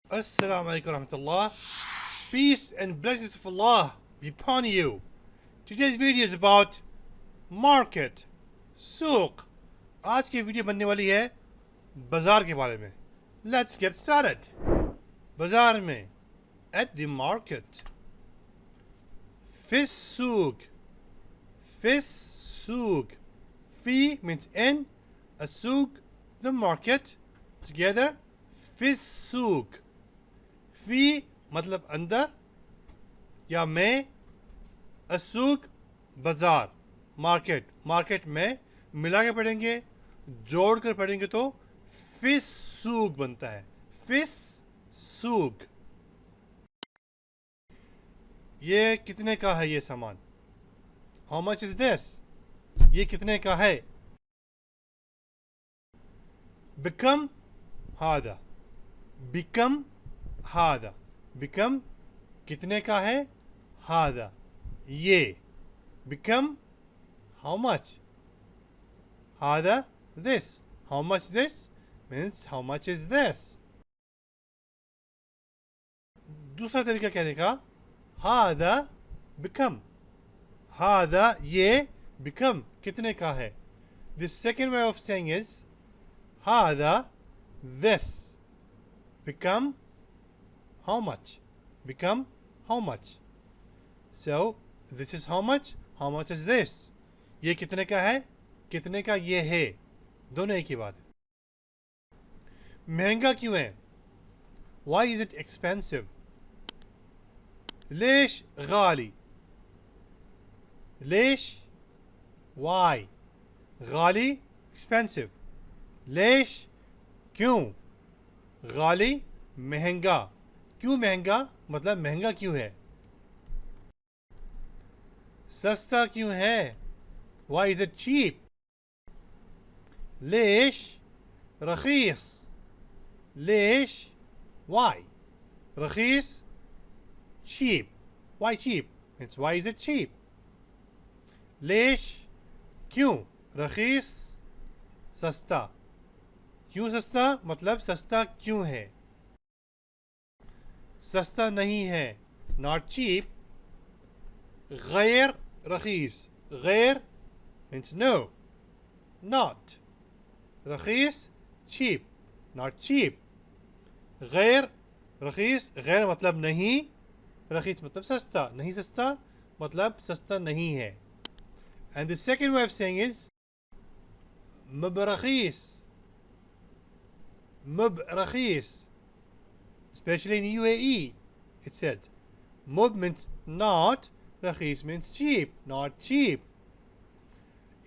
Assalamu alaikum warahmatullah. Peace and blessings of Allah be upon you. Today's video is about market, souk. आज की video बनने वाली है बाजार के बारे में. Let's get started. बाजार में, at the market. Fis-soog. Fis-soog. Fi means in, a souk, the market. Together, Fis-soog. फी मतलब अंदर या में, असुक बाजार मार्केट. मार्केट में मिला के पढ़ेंगे, जोड़ कर पढ़ेंगे तो फिस-सोग बनता है. फिस-सोग. ये कितने का है ये सामान? How much is this? ये कितने का है? बिकम हादा. बिकम हादा. बिकम कितने का है? हादा ये. बिकम हाउ मच? हादा दिस. How much this means how much is this. दूसरा तरीका कहने का, हादा बिकम. हादा ये बिकम कितने का है. This second way of saying is हादा दिस. बिकम how much? Become how much? So this is how much. How much is this? ये कितने का है? कितने का ये है? दोनों एक ही बात है. महंगा क्यों है? Why is it expensive? lesh ghali. lesh why? ghali expensive. lesh क्यों? ghali महंगा. क्यों महंगा मतलब महंगा क्यों है. सस्ता क्यों है? Why is it cheap? लेश रखीस. लेश वाई? रखीस cheap. Why cheap means why is it cheap. लेश क्यों? रखीस सस्ता. क्यों सस्ता मतलब सस्ता क्यों है. सस्ता नहीं है, नॉट चीप. गैर रखीस. गैर मीन्स नो, नॉट. रखीस चीप, नॉट चीप. गैर रखीस. गैर मतलब नहीं, रखीस मतलब सस्ता. नहीं सस्ता मतलब सस्ता नहीं है. And the second way of saying is मबरखीस. मबरखीस. Especially in UAE, it said. Mub means not, rakhis means cheap, not cheap.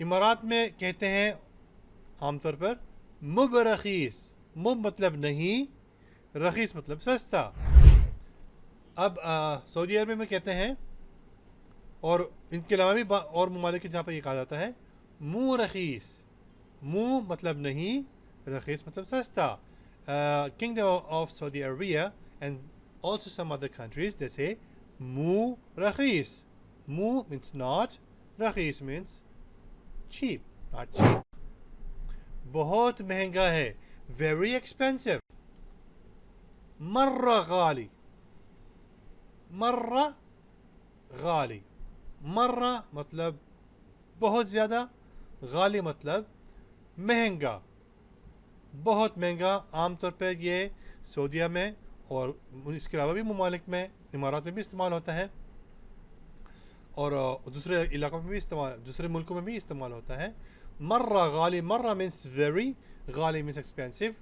इमारात में कहते हैं आमतौर पर मुब रखीस. मुब मतलब नहीं, रखीस मतलब सस्ता. अब सऊदी अरब में कहते हैं, और इनके अलावा भी और ममालिक जहाँ पर ये कहा जाता है मुँह रखीस. मुँह मतलब नहीं, रखीस मतलब सस्ता. Kingdom of Saudi Arabia and also some other countries, they say mu rakhis. Mu means not, rakhis means cheap, not cheap. बहुत महंगा है, very expensive. मर्रा ghali. मर्रा ghali. मर्रा मतलब बहुत ज़्यादा, ghali मतलब महंगा, बहुत महंगा. आमतौर पर ये सऊदीया में और इसके अलावा भी ममालिक में, इमारात में भी इस्तेमाल होता है, और दूसरे इलाकों में भी इस्तेमाल, दूसरे मुल्कों में भी इस्तेमाल होता है. मर्रा गाली. मर्रा मीन्स वेरी, गाली means expensive.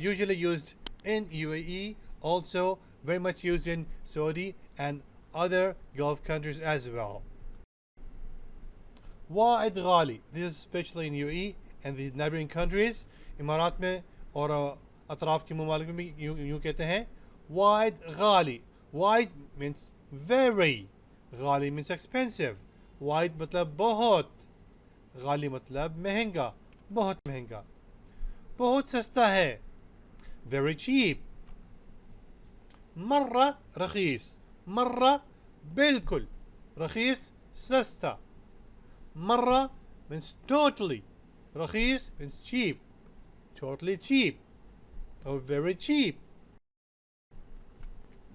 Usually used in UAE, also very much used in Saudi and other Gulf countries as well. वाइद गाली. This is especially in UAE and the neighboring countries. इमारात में और अतराफ़ के ममालिक में भी यूँ कहते हैं वाइद गाली. वाइद मीन्स वेरी, गाली मीन्स एक्सपेंसिव. वाइद मतलब बहुत, गाली मतलब महंगा, बहुत महंगा. बहुत सस्ता है, वेरी चीप. मर्रा रखीस. मर्रा बिल्कुल, रखीस सस्ता. मर्रा मीन्स टोटली, रखीस means cheap. Totally cheap or very cheap.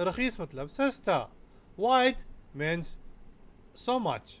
रखीस मतलब सस्ता. Wide means so much.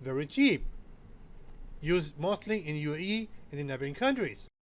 very cheap. Used mostly in UAE and in neighboring countries.